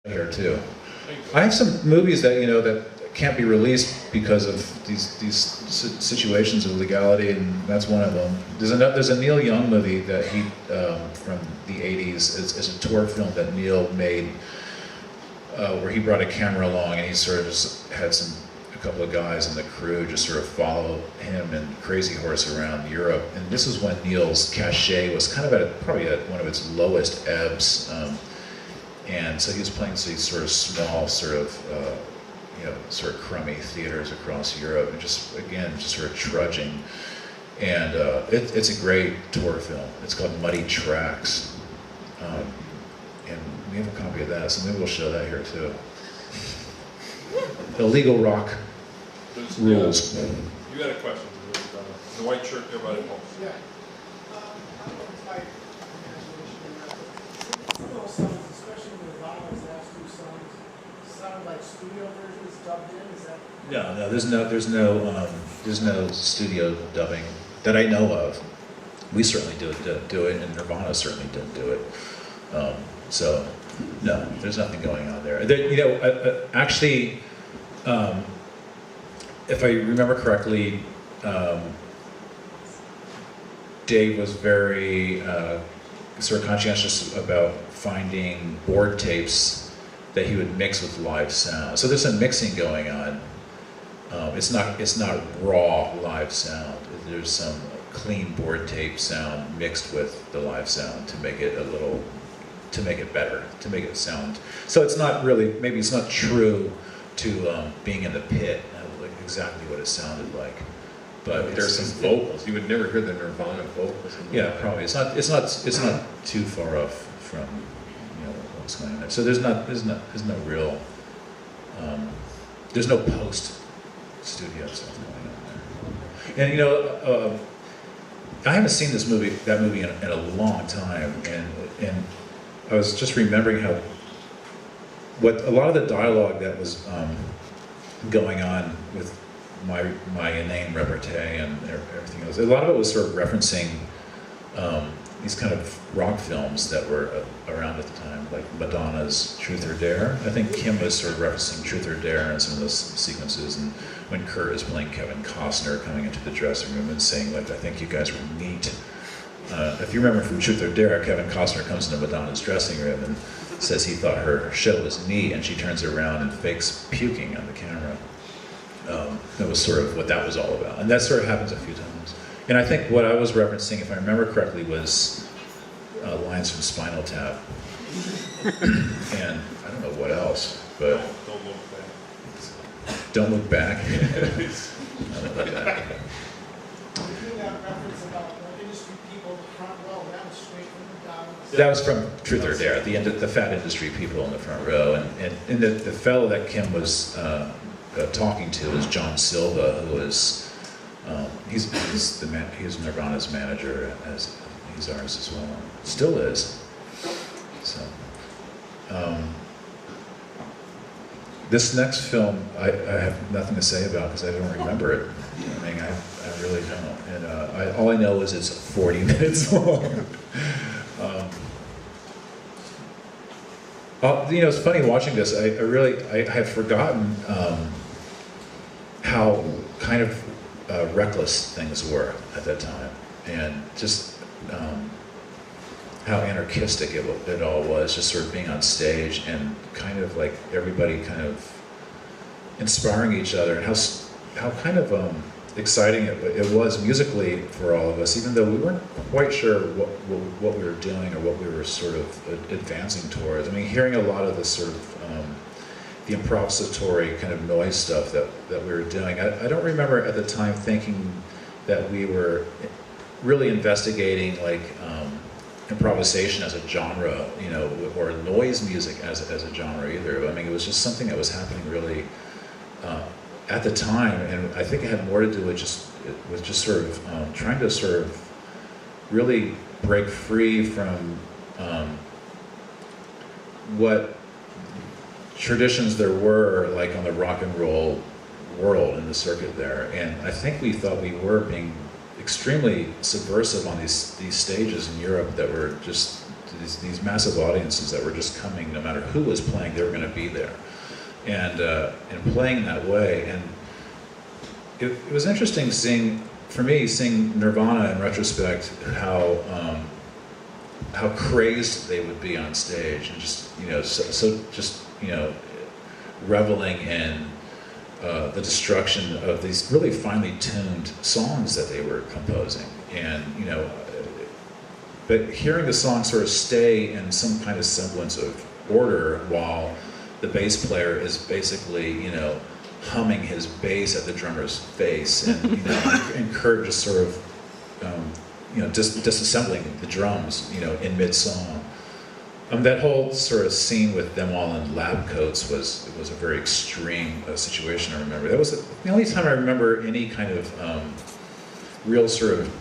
here too. I have some movies that that can't be released because of these situations of legality, and that's one of them. There's a Neil Young movie that he from the '80s. It's a tour film that Neil made where he brought a camera along and he sort of just had a couple of guys in the crew just sort of follow him and Crazy Horse around Europe. And this is when Neil's cachet was kind of probably at one of its lowest ebbs. And so he was playing these sort of small, sort of crummy theaters across Europe, and just sort of trudging. And it's a great tour film. It's called Muddy Tracks, and we have a copy of that, so maybe we'll show that here too. Illegal rock rules. You had a question. The white shirt there by the post. Yeah. I don't know if my imagination, some of those songs, especially Nirvana's last two songs, sound like studio versions dubbed in. Is that? No. There's no studio dubbing that I know of. We certainly didn't do it, and Nirvana certainly didn't do it. So no, there's nothing going on there. Actually, if I remember correctly, Dave was very sort of conscientious about finding board tapes that he would mix with live sound. So there's some mixing going on. It's not raw live sound. There's some clean board tape sound mixed with the live sound to make it better, to make it sound. So it's not really, maybe it's not true to being in the pit, like exactly what it sounded like. But there's some vocals. You would never hear the Nirvana vocals. Yeah, probably. It's not too far off from what's going on there. So there's no real there's no post studio stuff going on there. And I haven't seen that movie in a long time, and I was just remembering what a lot of the dialogue that was going on with my inane repartee and everything else. A lot of it was sort of referencing these kind of rock films that were around at the time, like Madonna's Truth or Dare. I think Kim was sort of referencing Truth or Dare in some of those sequences, and when Kurt is playing Kevin Costner coming into the dressing room and saying, like, I think you guys were neat. If you remember from Truth or Dare, Kevin Costner comes into Madonna's dressing room and says he thought her show was neat, and she turns around and fakes puking on the camera. That was sort of what that was all about. And that sort of happens a few times. And I think what I was referencing, if I remember correctly, was lines from Spinal Tap. And I don't know what else, but... Don't look back. I don't know about that. That was from Truth or Dare, the fat industry people in the front row. And the fellow that Kim was talking to is John Silva, who is he's Nirvana's manager, as he's ours as well. Still is. So this next film I have nothing to say about because I don't remember it. I mean, I really don't. And all I know is it's 40 minutes long. It's funny watching this. I had forgotten how kind of reckless things were at that time, and just how anarchistic it all was. Just sort of being on stage and kind of like everybody kind of inspiring each other, and how kind of exciting it was musically for all of us, even though we weren't quite sure what we were doing or what we were sort of advancing towards. I mean, hearing a lot of this sort of the improvisatory kind of noise stuff that we were doing, I don't remember at the time thinking that we were really investigating like improvisation as a genre, or noise music as a genre either. I mean, it was just something that was happening really at the time, and I think it had more to do with just sort of trying to sort of really break free from what traditions there were like on the rock and roll world in the circuit there. And I think we thought we were being extremely subversive on these stages in Europe that were just these massive audiences that were just coming, no matter who was playing, they were going to be there, and playing that way. And it was interesting for me seeing Nirvana in retrospect, how crazed they would be on stage, and just reveling in the destruction of these really finely tuned songs that they were composing. And but hearing the song sort of stay in some kind of semblance of order while the bass player is basically humming his bass at the drummer's face, and and Kurt just sort of disassembling the drums in mid-song. That whole sort of scene with them all in lab coats was a very extreme situation. I remember that was the only time I remember any kind of real sort of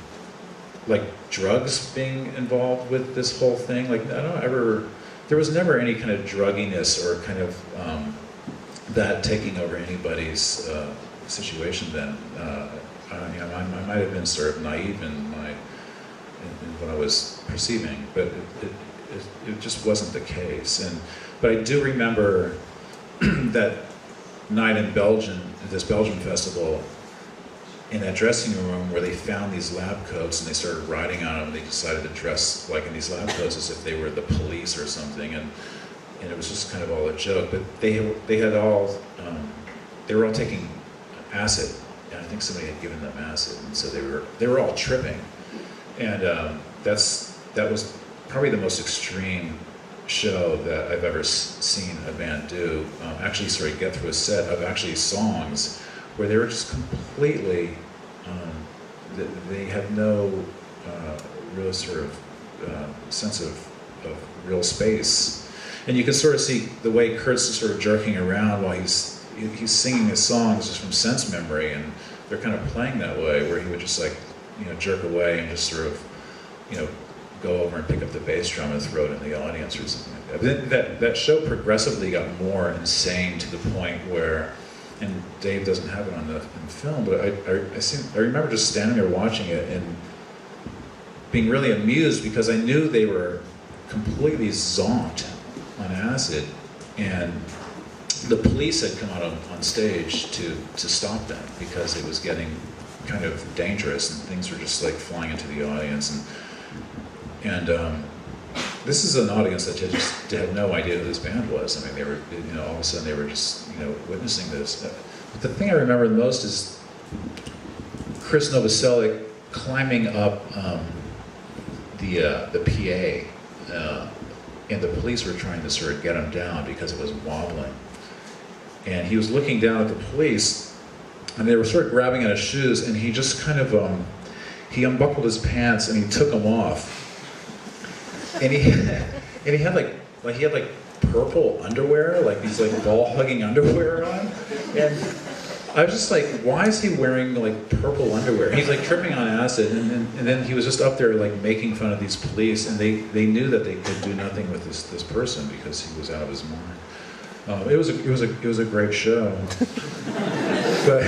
like drugs being involved with this whole thing. Like there was never any kind of drugginess or kind of that taking over anybody's situation then. I might have been sort of naive in what I was perceiving, but it just wasn't the case. But I do remember that night in Belgium, this Belgian festival, in that dressing room where they found these lab coats and they started riding on them. They decided to dress like in these lab coats as if they were the police or something, and it was just kind of all a joke. But they were all taking acid, and I think somebody had given them acid, and so they were all tripping. And that was probably the most extreme show that I've ever seen a band do. Actually, sort of get through a set of actually songs where they were just completely, they had no real sort of sense of real space. And you can sort of see the way Kurt's sort of jerking around while he's singing his songs just from sense memory, and they're kind of playing that way, where he would just like, jerk away and just sort of, go over and pick up the bass drum and throw it in the audience or something like that. But that show progressively got more insane to the point where, and Dave doesn't have it on the film, but I remember just standing there watching it and being really amused, because I knew they were completely zonked on acid, and the police had come out on stage to stop them because it was getting kind of dangerous and things were just like flying into the audience. And this is an audience that just had no idea who this band was. I mean, they were, all of a sudden they were just, witnessing this. But the thing I remember the most is Chris Novoselic climbing up the PA, and the police were trying to sort of get him down because it was wobbling. And he was looking down at the police, and they were sort of grabbing at his shoes, and he just kind of, he unbuckled his pants and he took them off. And he had like purple underwear, like these like ball hugging underwear on. And I was just like, why is he wearing like purple underwear? And he's like tripping on acid, and then he was just up there like making fun of these police, and they knew that they could do nothing with this person because he was out of his mind. It was a great show. But